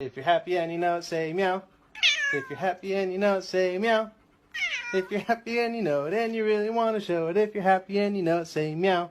If you're happy and you know it, say meow. If you're happy and you know it, say meow. If you're happy and you know it and you really want to show it, if you're happy and you know it, say meow.